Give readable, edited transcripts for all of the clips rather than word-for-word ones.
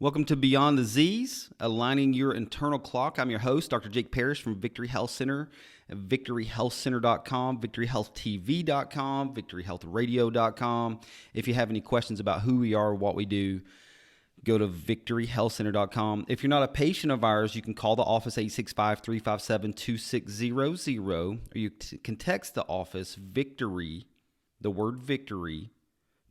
Welcome to Beyond the Z's, aligning your internal clock. I'm your host, Dr. Jake Parrish from Victory Health Center at VictoryHealthCenter.com, VictoryHealthTV.com, VictoryHealthRadio.com. If you have any questions about who we are, what we do, go to VictoryHealthCenter.com. If you're not a patient of ours, you can call the office 865-357-2600, or you can text the office Victory, the word Victory,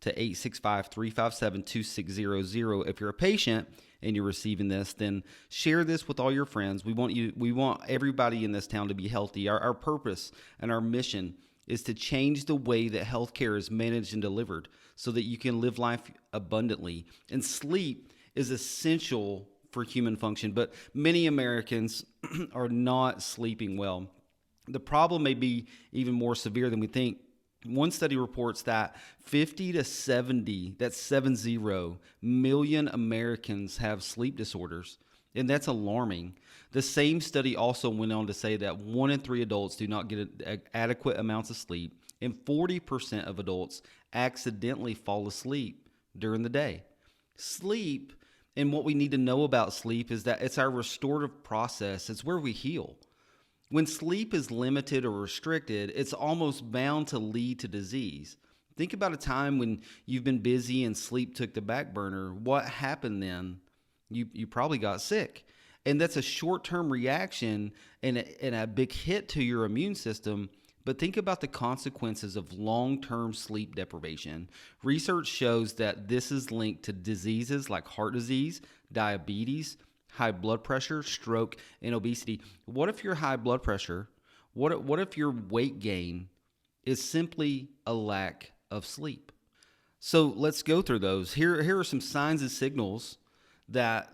to 865-357-2600. If you're a patient and you're receiving this, then share this with all your friends. We want everybody in this town to be healthy. Our purpose and our mission is to change the way that healthcare is managed and delivered so that you can live life abundantly. And sleep is essential for human function, but many Americans are not sleeping well. The problem may be even more severe than we think. One study reports that 50 to 70, that's 70 million Americans have sleep disorders, and that's alarming. The same study also went on to say that 1 in 3 adults do not get adequate amounts of sleep, and 40% of adults accidentally fall asleep during the day. Sleep, and what we need to know about sleep is that it's our restorative process. It's where we heal. When sleep is limited or restricted, it's almost bound to lead to disease. Think about a time when you've been busy and sleep took the back burner. What happened then? You probably got sick. And that's a short-term reaction and a big hit to your immune system. But think about the consequences of long-term sleep deprivation. Research shows that this is linked to diseases like heart disease, diabetes, high blood pressure, stroke, and obesity. What if your high blood pressure, what if your weight gain is simply a lack of sleep? So let's go through those. Here are some signs and signals that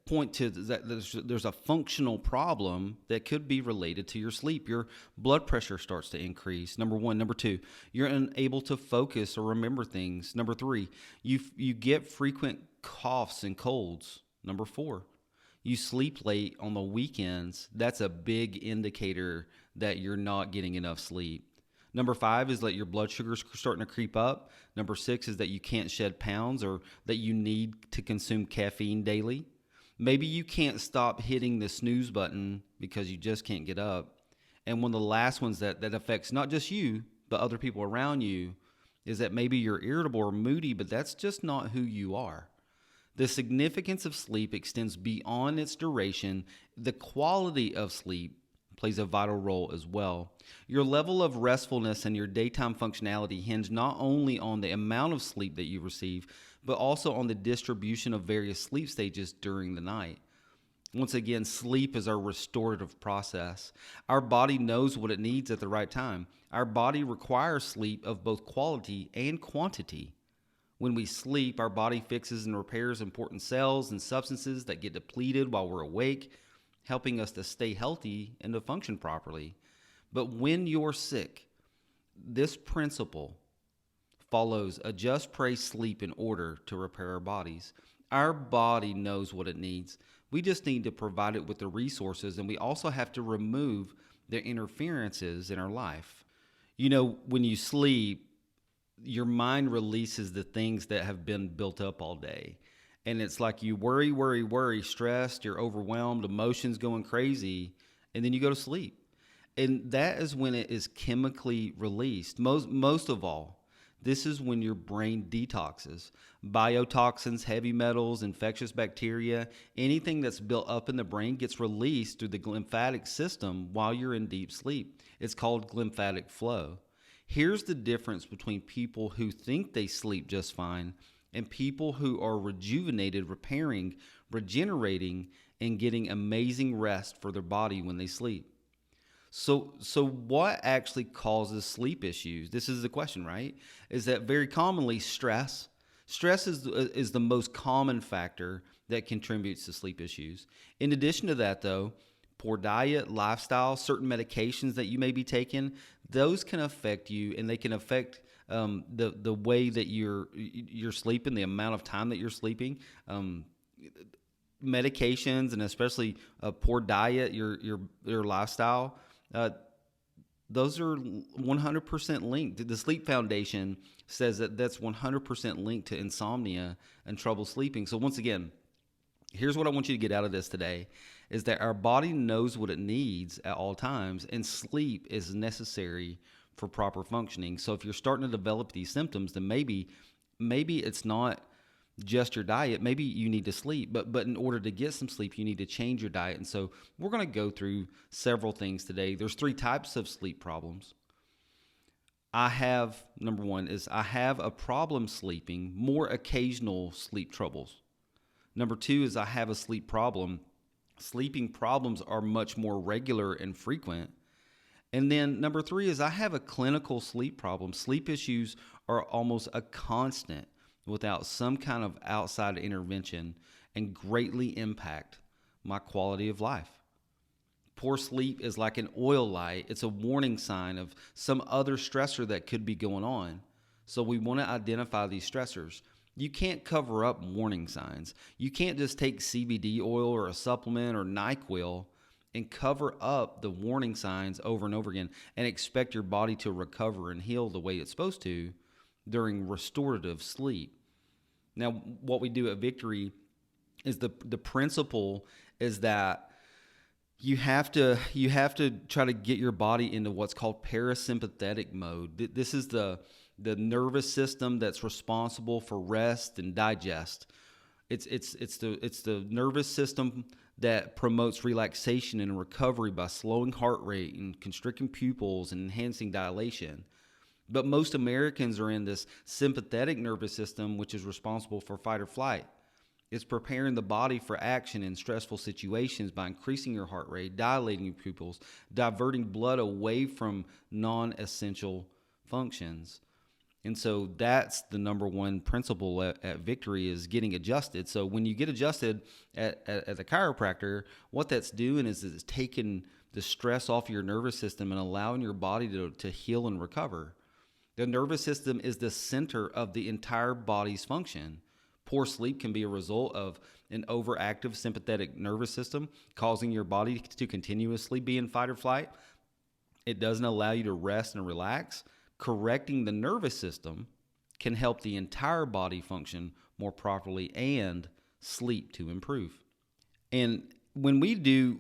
point to that there's a functional problem that could be related to your sleep. Your blood pressure starts to increase. Number 1. Number 2, you're unable to focus or remember things. Number 3, you get frequent coughs and colds. Number 4, you sleep late on the weekends. That's a big indicator that you're not getting enough sleep. Number 5 is that your blood sugar's starting to creep up. Number 6 is that you can't shed pounds or that you need to consume caffeine daily. Maybe you can't stop hitting the snooze button because you just can't get up. And one of the last ones that affects not just you, but other people around you is that maybe you're irritable or moody, but that's just not who you are. The significance of sleep extends beyond its duration. The quality of sleep plays a vital role as well. Your level of restfulness and your daytime functionality hinge not only on the amount of sleep that you receive, but also on the distribution of various sleep stages during the night. Once again, sleep is our restorative process. Our body knows what it needs at the right time. Our body requires sleep of both quality and quantity. When we sleep, our body fixes and repairs important cells and substances that get depleted while we're awake, helping us to stay healthy and to function properly. But when you're sick, this principle follows: adjust, pray, sleep in order to repair our bodies. Our body knows what it needs. We just need to provide it with the resources, and we also have to remove the interferences in our life. You know, when you sleep, your mind releases the things that have been built up all day. And it's like you worry, stressed, you're overwhelmed, emotions going crazy, and then you go to sleep. And that is when it is chemically released. Most of all, this is when your brain detoxes. Biotoxins, heavy metals, infectious bacteria, anything that's built up in the brain gets released through the lymphatic system while you're in deep sleep. It's called lymphatic flow. Here's the difference between people who think they sleep just fine and people who are rejuvenated, repairing, regenerating, and getting amazing rest for their body when they sleep. So what actually causes sleep issues? This is the question, right? Is that very commonly stress. Stress is the most common factor that contributes to sleep issues. In addition to that, though, poor diet, lifestyle, certain medications that you may be taking, those can affect you, and they can affect the way that you're sleeping, the amount of time that you're sleeping. Medications, and especially poor diet, your lifestyle, those are 100% linked. The Sleep Foundation says that that's 100% linked to insomnia and trouble sleeping. So once again, Here's what I want you to get out of this today is that our body knows what it needs at all times, and sleep is necessary for proper functioning. So if you're starting to develop these symptoms, then maybe it's not just your diet. Maybe you need to sleep, but in order to get some sleep, you need to change your diet. And so we're going to go through several things today. There's 3 types of sleep problems. Number one is I have a problem sleeping, more occasional sleep troubles. Number 2 is I have a sleep problem. Sleeping problems are much more regular and frequent. And then number 3 is I have a clinical sleep problem. Sleep issues are almost a constant without some kind of outside intervention and greatly impact my quality of life. Poor sleep is like an oil light. It's a warning sign of some other stressor that could be going on. So we want to identify these stressors. You can't cover up warning signs. You can't just take CBD oil or a supplement or NyQuil and cover up the warning signs over and over again and expect your body to recover and heal the way it's supposed to during restorative sleep. Now, what we do at Victory is the principle is that you have to try to get your body into what's called parasympathetic mode. This is the nervous system that's responsible for rest and digest. It's the nervous system that promotes relaxation and recovery by slowing heart rate and constricting pupils and enhancing dilation. But most Americans are in this sympathetic nervous system, which is responsible for fight or flight. It's preparing the body for action in stressful situations by increasing your heart rate, dilating your pupils, diverting blood away from non-essential functions. And so that's the number one principle at Victory is getting adjusted. So when you get adjusted at the chiropractor, what that's doing is it's taking the stress off your nervous system and allowing your body to heal and recover. The nervous system is the center of the entire body's function. Poor sleep can be a result of an overactive sympathetic nervous system causing your body to continuously be in fight or flight. It doesn't allow you to rest and relax. Correcting the nervous system can help the entire body function more properly and sleep to improve. And when we do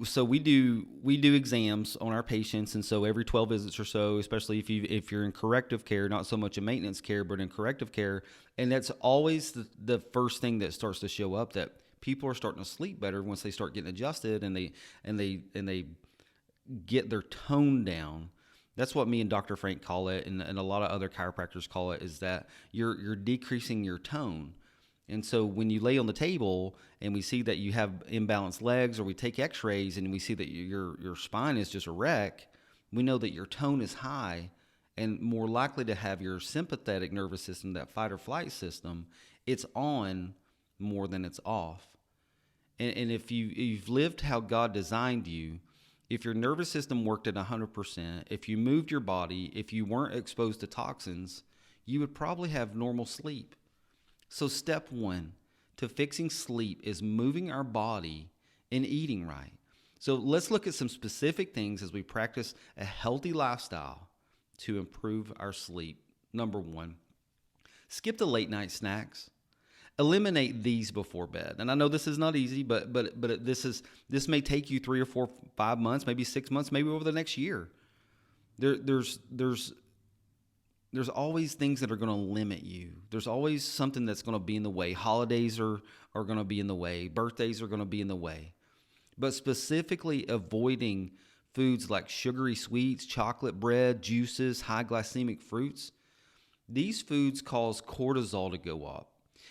exams on our patients, and so every 12 visits or so, especially if you're in corrective care, not so much in maintenance care, but in corrective care, and that's always the first thing that starts to show up, that people are starting to sleep better once they start getting adjusted and they get their tone down. That's what me and Dr. Frank call it, and a lot of other chiropractors call it, is that you're decreasing your tone. And so when you lay on the table and we see that you have imbalanced legs, or we take x-rays and we see that your spine is just a wreck, we know that your tone is high and more likely to have your sympathetic nervous system, that fight or flight system, it's on more than it's off. And if you've lived how God designed you, if your nervous system worked at 100%, if you moved your body, if you weren't exposed to toxins, you would probably have normal sleep. So step 1 to fixing sleep is moving our body and eating right. So let's look at some specific things as we practice a healthy lifestyle to improve our sleep. Number 1, skip the late night snacks. Eliminate these before bed. And I know this is not easy, but this may take you 3 or 4, 5 months, maybe 6 months, maybe over the next year. There's always things that are going to limit you. There's always something that's going to be in the way. Holidays are going to be in the way. Birthdays are going to be in the way. But specifically avoiding foods like sugary sweets, chocolate bread, juices, high glycemic fruits. These foods cause cortisol to go up.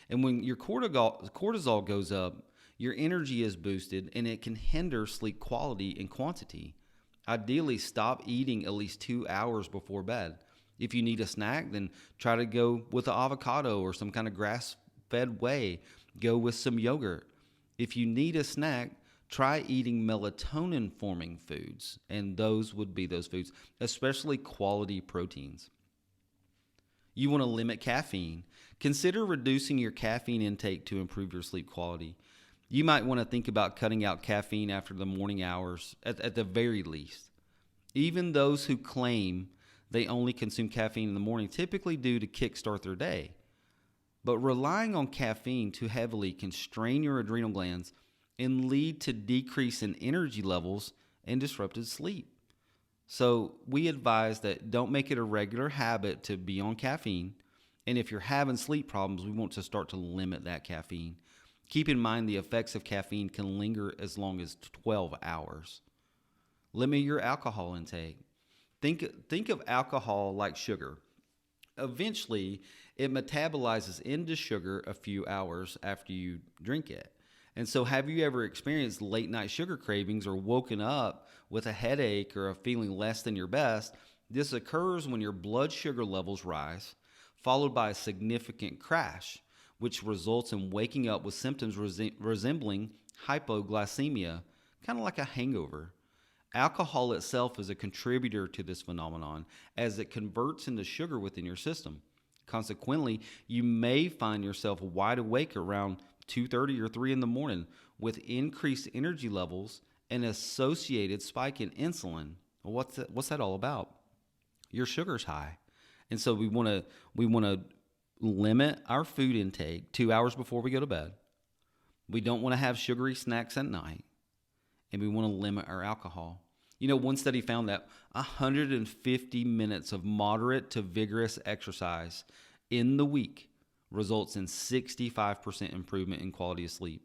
And when your cortisol goes up, your energy is boosted and it can hinder sleep quality and quantity. Ideally, stop eating at least 2 hours before bed. If you need a snack, then try to go with an avocado or some kind of grass-fed whey. Go with some yogurt. If you need a snack, try eating melatonin-forming foods, and those would be those foods, especially quality proteins. You want to limit caffeine. Consider reducing your caffeine intake to improve your sleep quality. You might want to think about cutting out caffeine after the morning hours, at the very least. Even those who claim they only consume caffeine in the morning typically do to kickstart their day. But relying on caffeine too heavily can strain your adrenal glands and lead to decrease in energy levels and disrupted sleep. So we advise that don't make it a regular habit to be on caffeine. And if you're having sleep problems, we want to start to limit that caffeine. Keep in mind the effects of caffeine can linger as long as 12 hours. Limit your alcohol intake. Think of alcohol like sugar. Eventually, it metabolizes into sugar a few hours after you drink it. And so, have you ever experienced late night sugar cravings or woken up with a headache or a feeling less than your best? This occurs when your blood sugar levels rise, followed by a significant crash, which results in waking up with symptoms resembling hypoglycemia, kind of like a hangover. Alcohol itself is a contributor to this phenomenon as it converts into sugar within your system. Consequently, you may find yourself wide awake around 2:30 or 3 in the morning with increased energy levels and associated spike in insulin. Well, what's that all about? Your sugar's high. And so we want to limit our food intake 2 hours before we go to bed. We don't want to have sugary snacks at night, and we want to limit our alcohol. One study found that 150 minutes of moderate to vigorous exercise in the week results in 65% improvement in quality of sleep.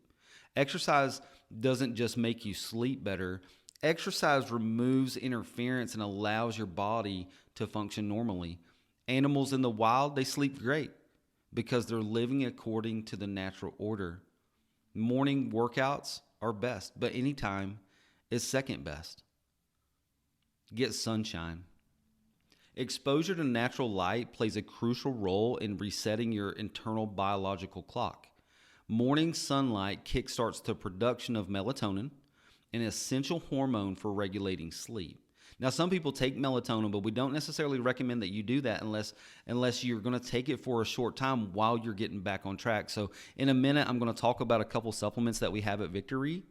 Exercise doesn't just make you sleep better. Exercise removes interference and allows your body to function normally. Animals in the wild, they sleep great because they're living according to the natural order. Morning workouts are best, but anytime is second best. Get sunshine. Exposure to natural light plays a crucial role in resetting your internal biological clock. Morning sunlight kickstarts the production of melatonin, an essential hormone for regulating sleep. Now, some people take melatonin, but we don't necessarily recommend that you do that unless you're going to take it for a short time while you're getting back on track. So in a minute, I'm going to talk about a couple supplements that we have at Victory.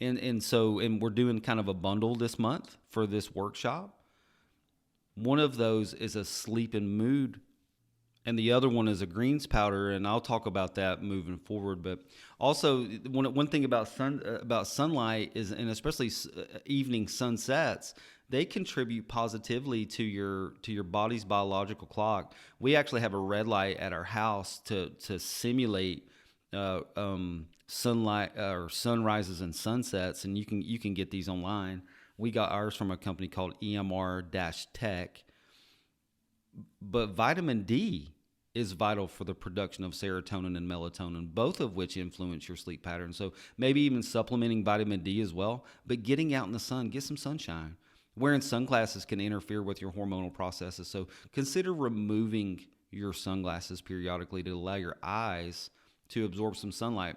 And we're doing kind of a bundle this month for this workshop. One of those is a sleep and mood, and the other one is a greens powder, and I'll talk about that moving forward. But also, one thing about sunlight is, and especially evening sunsets, they contribute positively to your body's biological clock. We actually have a red light at our house to simulate sunlight or sunrises and sunsets, and you can get these online. We got ours from a company called EMR-Tech. But vitamin D is vital for the production of serotonin and melatonin, both of which influence your sleep pattern. So maybe even supplementing vitamin D as well, but getting out in the sun, get some sunshine. Wearing sunglasses can interfere with your hormonal processes, so consider removing your sunglasses periodically to allow your eyes to absorb some sunlight.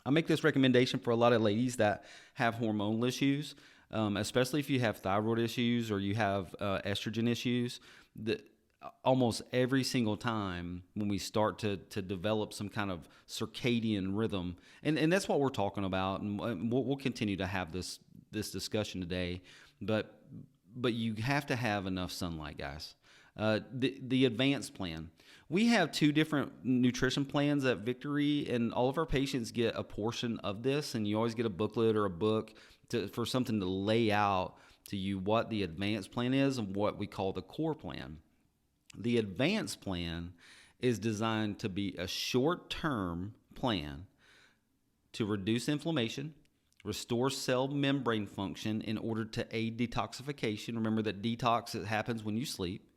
I make this recommendation for a lot of ladies that have hormonal issues, especially if you have thyroid issues or you have estrogen issues. Almost every single time when we start to develop some kind of circadian rhythm, and that's what we're talking about, and we'll continue to have this discussion today, but you have to have enough sunlight, guys. The advanced plan. We have 2 different nutrition plans at Victory, and all of our patients get a portion of this, and you always get a booklet or a book for something to lay out to you what the advanced plan is and what we call the core plan. The advanced plan is designed to be a short-term plan to reduce inflammation, restore cell membrane function in order to aid detoxification. Remember that detox, it happens when you sleep.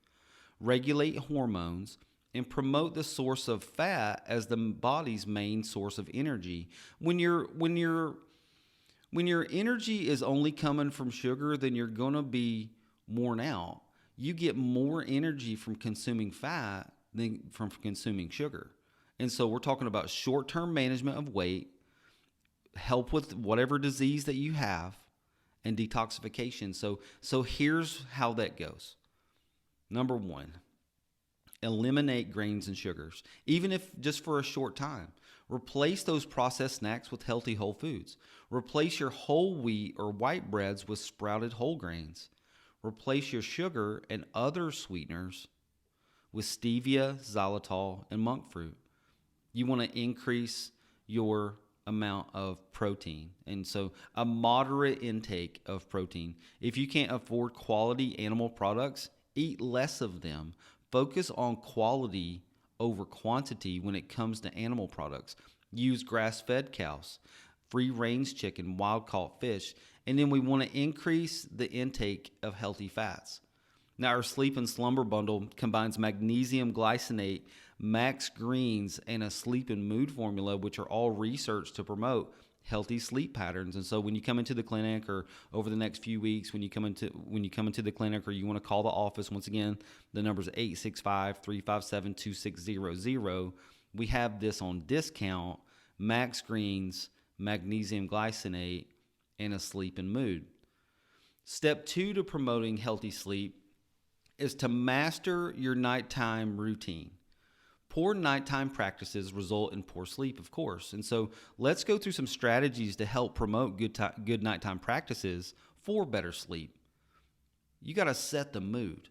Regulate hormones and promote the source of fat as the body's main source of energy. When your energy is only coming from sugar, then you're going to be worn out. You get more energy from consuming fat than from consuming sugar. And so we're talking about short-term management of weight, help with whatever disease that you have, and detoxification. So here's how that goes. Number 1, eliminate grains and sugars, even if just for a short time. Replace those processed snacks with healthy whole foods. Replace your whole wheat or white breads with sprouted whole grains. Replace your sugar and other sweeteners with stevia, xylitol, and monk fruit. You want to increase your amount of protein. And so a moderate intake of protein. If you can't afford quality animal products, eat less of them. Focus on quality over quantity when it comes to animal products. Use grass-fed cows, free-range chicken, wild-caught fish, and then we want to increase the intake of healthy fats. Now, our sleep and slumber bundle combines magnesium glycinate, max greens, and a sleep and mood formula, which are all researched to promote healthy sleep patterns. And so when you come into the clinic, or over the next few weeks, when you come into the clinic, or you want to call the office, once again, the number is 865-357-2600. We have this on discount: max greens, magnesium glycinate, and a sleep and mood. Step 2 to promoting healthy sleep is to master your nighttime routine. Poor nighttime practices result in poor sleep, of course. And so let's go through some strategies to help promote good nighttime practices for better sleep. You got to set the mood.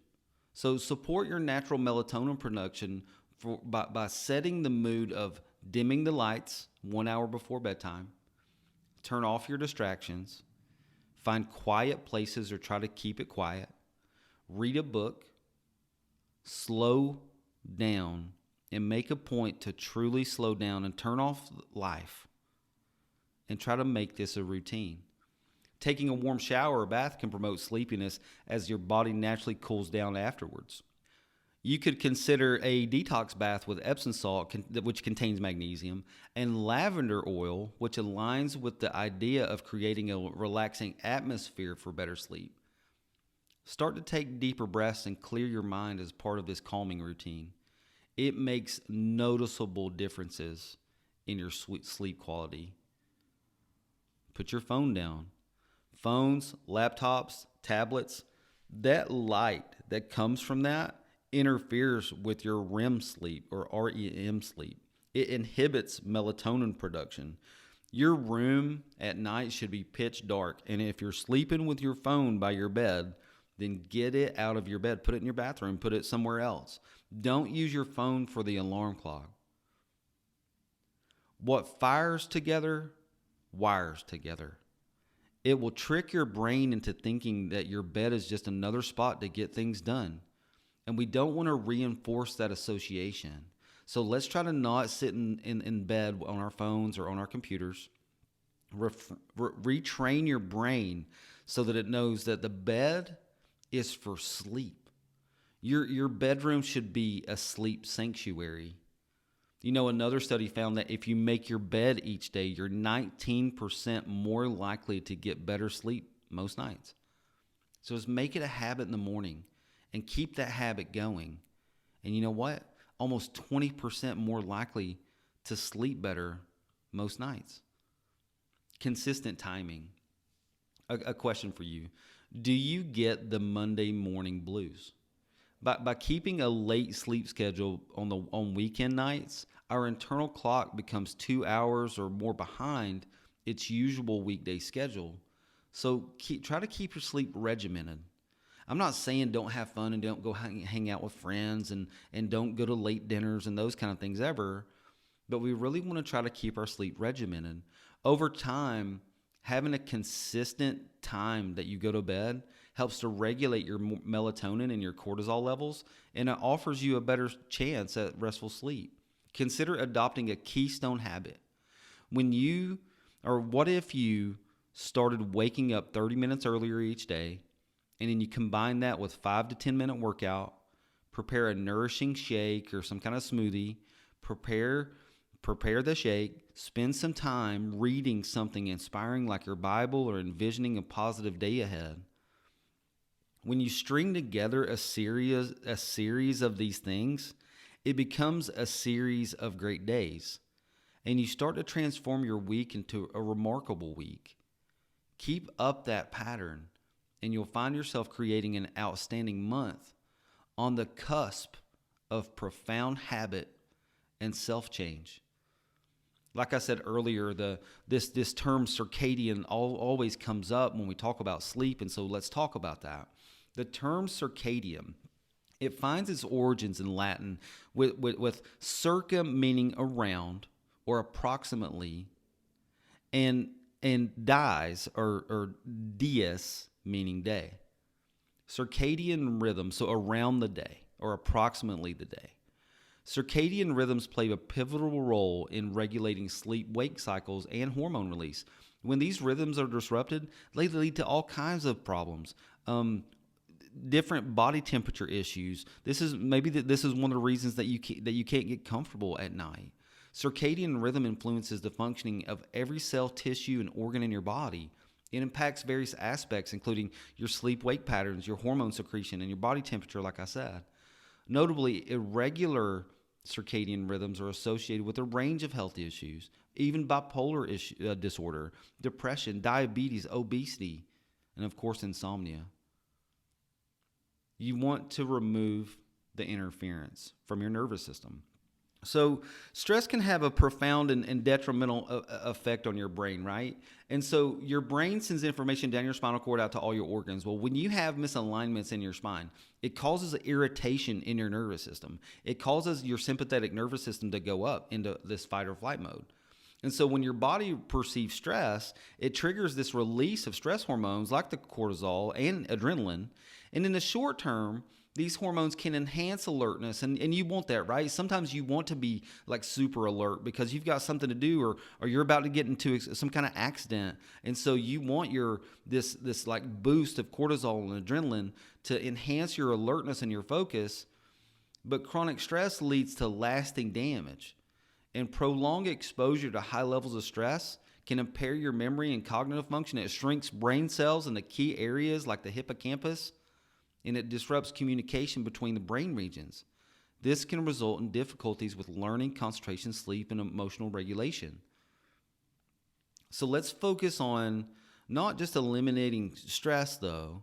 So support your natural melatonin production by setting the mood of dimming the lights 1 hour before bedtime, turn off your distractions, find quiet places or try to keep it quiet, read a book, slow down, and make a point to truly slow down and turn off life, and try to make this a routine. Taking a warm shower or bath can promote sleepiness as your body naturally cools down afterwards. You could consider a detox bath with Epsom salt, which contains magnesium, and lavender oil, which aligns with the idea of creating a relaxing atmosphere for better sleep. Start to take deeper breaths and clear your mind as part of this calming routine. It makes noticeable differences in your sleep quality. Put your phone down. Phones, laptops, tablets, that light that comes from that interferes with your REM sleep, or REM sleep. It inhibits melatonin production. Your room at night should be pitch dark, and if you're sleeping with your phone by your bed, then get it out of your bed. Put it in your bathroom. Put it somewhere else. Don't use your phone for the alarm clock. What fires together, wires together. It will trick your brain into thinking that your bed is just another spot to get things done. And we don't want to reinforce that association. So let's try to not sit in bed on our phones or on our computers. Retrain your brain so that it knows that the bed is for sleep. Your bedroom should be a sleep sanctuary. You know, another study found that if you make your bed each day, you're 19% more likely to get better sleep most nights. So just make it a habit in the morning and keep that habit going. And you know what? Almost 20% more likely to sleep better most nights. Consistent timing. A question for you. Do you get the Monday morning blues? By keeping a late sleep schedule on weekend nights, our internal clock becomes 2 hours or more behind its usual weekday schedule. So try to keep your sleep regimented. I'm not saying don't have fun and don't go hang out with friends and don't go to late dinners and those kind of things ever, but we really want to try to keep our sleep regimented. Over time, having a consistent time that you go to bed helps to regulate your melatonin and your cortisol levels, and it offers you a better chance at restful sleep. Consider adopting a keystone habit. What if you started waking up 30 minutes earlier each day, and then you combine that with 5 to 10 minute workout, prepare a nourishing shake or some kind of smoothie, prepare the shake, spend some time reading something inspiring like your Bible or envisioning a positive day ahead. When you string together a series of these things, it becomes a series of great days, and you start to transform your week into a remarkable week. Keep up that pattern, and you'll find yourself creating an outstanding month on the cusp of profound habit and self-change. Like I said earlier, this term circadian always comes up when we talk about sleep, and so let's talk about that. The term circadian, it finds its origins in Latin with circa meaning around or approximately, and dies or dies meaning day. Circadian rhythm, so around the day or approximately the day. Circadian rhythms play a pivotal role in regulating sleep-wake cycles and hormone release. When these rhythms are disrupted, they lead to all kinds of problems. Different body temperature issues. This is one of the reasons that you can't get comfortable at night. Circadian rhythm influences the functioning of every cell, tissue, and organ in your body. It impacts various aspects, including your sleep-wake patterns, your hormone secretion, and your body temperature, like I said. Notably, irregular circadian rhythms are associated with a range of health issues, even bipolar disorder, depression, diabetes, obesity, and of course, insomnia. You want to remove the interference from your nervous system. So stress can have a profound and detrimental effect on your brain, right? And so your brain sends information down your spinal cord out to all your organs. Well, when you have misalignments in your spine, it causes irritation in your nervous system. It causes your sympathetic nervous system to go up into this fight or flight mode. And so when your body perceives stress, it triggers this release of stress hormones like the cortisol and adrenaline. And in the short term, these hormones can enhance alertness, and you want that, right? Sometimes you want to be like super alert because you've got something to do, or you're about to get into some kind of accident, and so you want this like boost of cortisol and adrenaline to enhance your alertness and your focus. But chronic stress leads to lasting damage, and prolonged exposure to high levels of stress can impair your memory and cognitive function. It shrinks brain cells in the key areas like the hippocampus, and it disrupts communication between the brain regions. This can result in difficulties with learning, concentration, sleep, and emotional regulation. So let's focus on not just eliminating stress, though.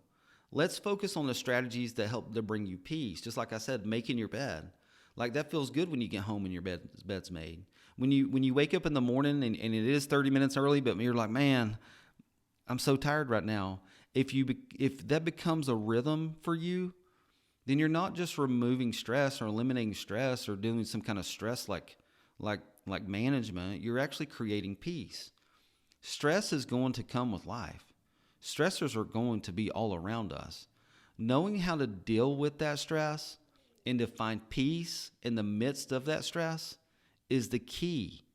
Let's focus on the strategies that help to bring you peace. Just like I said, making your bed. Like that feels good when you get home and your bed's made. When you wake up in the morning and it is 30 minutes early, but you're like, man, I'm so tired right now. If that becomes a rhythm for you, then you're not just removing stress or eliminating stress or doing some kind of stress like management. You're actually creating peace. Stress is going to come with life. Stressors are going to be all around us. Knowing how to deal with that stress and to find peace in the midst of that stress is the key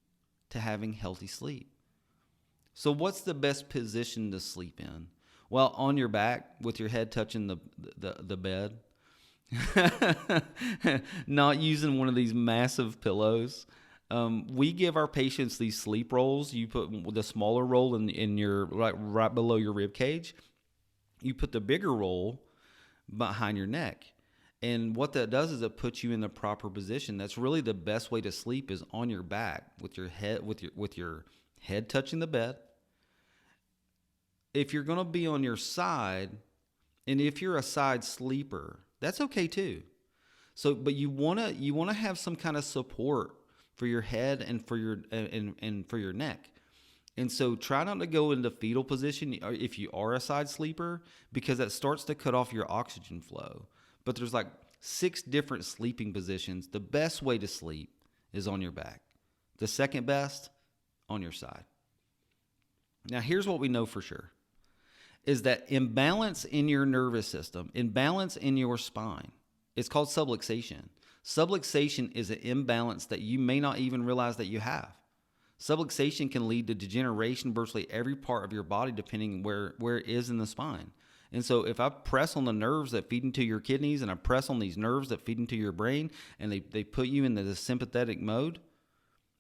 to having healthy sleep. So what's the best position to sleep in? Well, on your back with your head touching the bed. Not using one of these massive pillows. We give our patients these sleep rolls. You put the smaller roll in your right below your rib cage. You put the bigger roll behind your neck. And what that does is it puts you in the proper position. That's really the best way to sleep is on your back with your head touching the bed. If you're going to be on your side, and if you're a side sleeper, that's okay too. So, but you want to have some kind of support for your head and for your and for your neck. And so try not to go into fetal position if you are a side sleeper, because that starts to cut off your oxygen flow. But there's like 6 different sleeping positions. The best way to sleep is on your back. The second best, on your side. Now, here's what we know for sure, is that imbalance in your nervous system, imbalance in your spine, it's called subluxation. Subluxation is an imbalance that you may not even realize that you have. Subluxation can lead to degeneration virtually every part of your body depending where it is in the spine. And so if I press on the nerves that feed into your kidneys and I press on these nerves that feed into your brain and they put you into the sympathetic mode,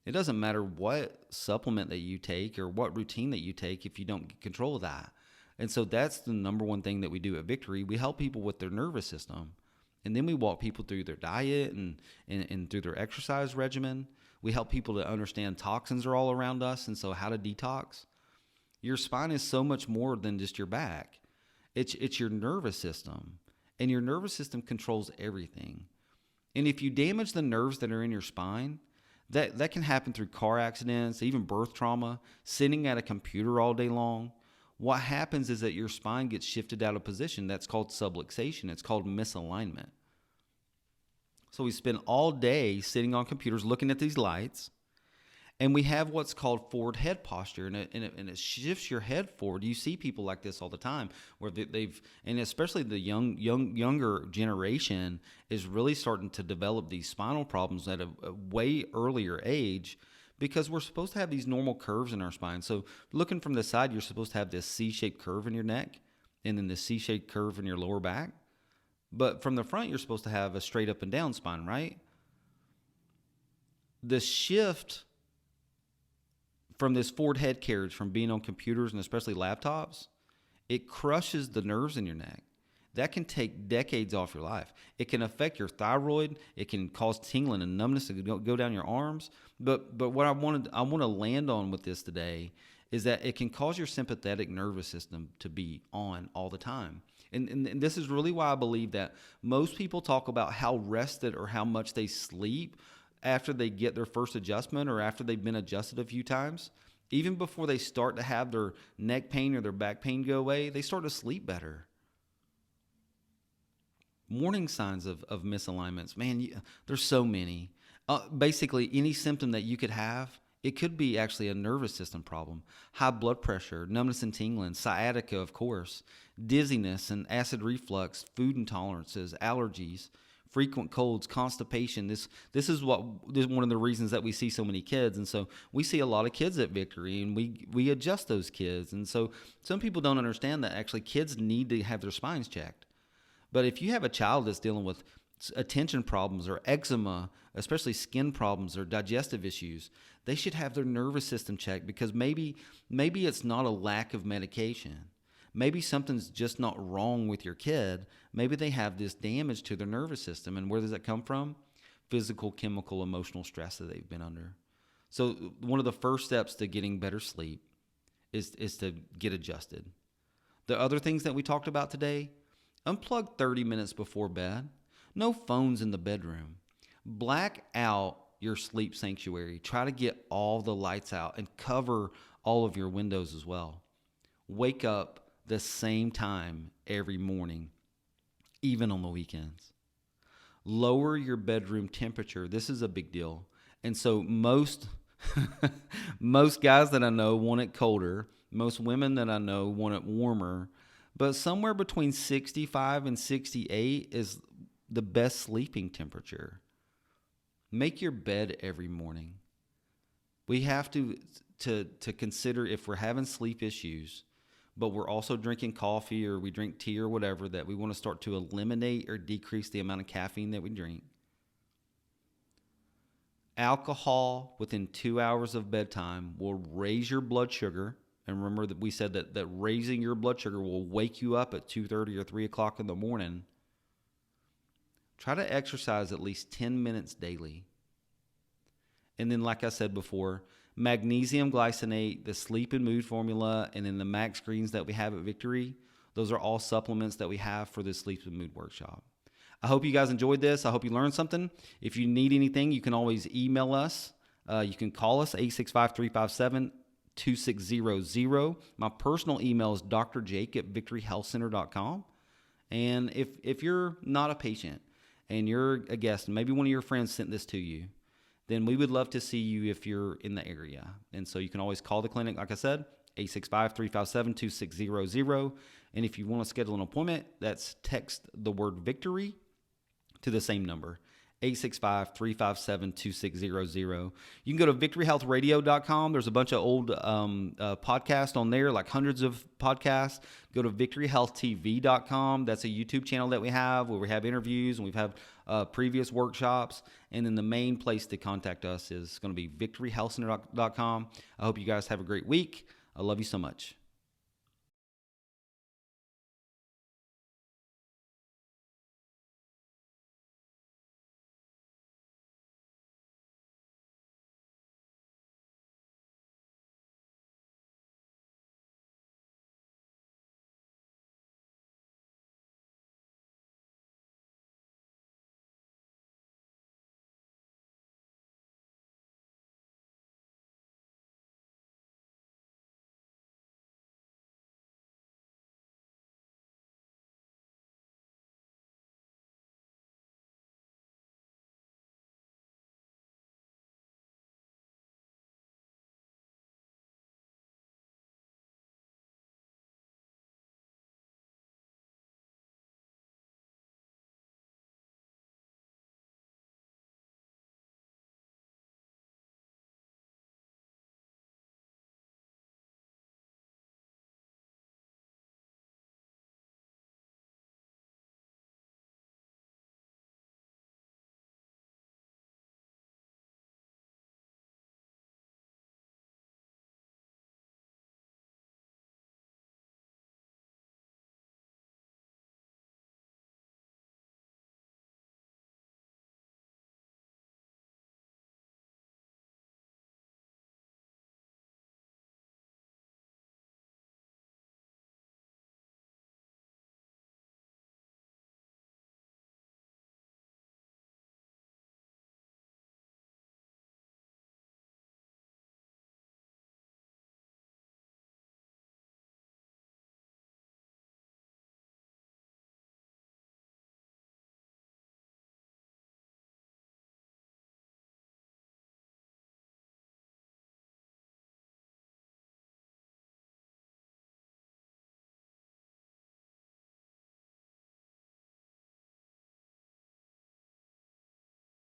it doesn't matter what supplement that you take or what routine that you take if you don't get control of that. And so that's the number one thing that we do at Victory. We help people with their nervous system. And then we walk people through their diet and through their exercise regimen. We help people to understand toxins are all around us, and so how to detox. Your spine is so much more than just your back. It's your nervous system, and your nervous system controls everything. And if you damage the nerves that are in your spine, that can happen through car accidents, even birth trauma, sitting at a computer all day long. What happens is that your spine gets shifted out of position. That's called subluxation. It's called misalignment. So we spend all day sitting on computers looking at these lights, And we have what's called forward head posture, and it shifts your head forward. You see people like this all the time, where they've, and especially the younger generation is really starting to develop these spinal problems at a way earlier age, because we're supposed to have these normal curves in our spine. So looking from the side, you're supposed to have this C-shaped curve in your neck, and then the C-shaped curve in your lower back. But from the front, you're supposed to have a straight up and down spine, right? The shift from this forward head carriage, from being on computers and especially laptops, it crushes the nerves in your neck. That can take decades off your life. It can affect your thyroid. It can cause tingling and numbness to go down your arms. But what I want to land on with this today is that it can cause your sympathetic nervous system to be on all the time. And this is really why I believe that most people talk about how rested or how much they sleep after they get their first adjustment, or after they've been adjusted a few times. Even before they start to have their neck pain or their back pain go away, they start to sleep better. Warning signs of misalignments, man, there's so many. Basically, any symptom that you could have, it could be actually a nervous system problem. High blood pressure, numbness and tingling, sciatica, of course, dizziness and acid reflux, food intolerances, allergies, frequent colds, constipation. This is one of the reasons that we see so many kids. And so we see a lot of kids at Victory, and we adjust those kids. And so some people don't understand that actually kids need to have their spines checked. But if you have a child that's dealing with attention problems or eczema, especially skin problems or digestive issues, they should have their nervous system checked, because maybe it's not a lack of medication. Maybe something's just not wrong with your kid. Maybe they have this damage to their nervous system. And where does that come from? Physical, chemical, emotional stress that they've been under. So one of the first steps to getting better sleep is to get adjusted. The other things that we talked about today: unplug 30 minutes before bed. No phones in the bedroom. Black out your sleep sanctuary. Try to get all the lights out and cover all of your windows as well. Wake up the same time every morning, even on the weekends. Lower your bedroom temperature. This is a big deal. And so most guys that I know want it colder. Most women that I know want it warmer. But somewhere between 65 and 68 is the best sleeping temperature. Make your bed every morning. We have to consider, if we're having sleep issues, but we're also drinking coffee or we drink tea or whatever, that we want to start to eliminate or decrease the amount of caffeine that we drink. Alcohol within 2 hours of bedtime will raise your blood sugar. And remember that we said that raising your blood sugar will wake you up at 2:30 or 3 o'clock in the morning. Try to exercise at least 10 minutes daily. And then, like I said before, magnesium glycinate, the sleep and mood formula, and then the max greens that we have at Victory, those are all supplements that we have for this sleep and mood workshop. I hope you guys enjoyed this. I hope you learned something. If you need anything, you can always email us. You can call us, 865-357-2600. My personal email is drjake@victoryhealthcenter.com. And if you're not a patient and you're a guest, and maybe one of your friends sent this to you, then we would love to see you if you're in the area. And so you can always call the clinic, like I said, 865-357-2600. And if you want to schedule an appointment, that's text the word Victory to the same number, 865-357-2600. You can go to VictoryHealthRadio.com. There's a bunch of old podcasts on there, like hundreds of podcasts. Go to VictoryHealthTV.com. That's a YouTube channel that we have where we have interviews and we've had previous workshops. And then the main place to contact us is going to be VictoryHealthCenter.com. I hope you guys have a great week. I love you so much.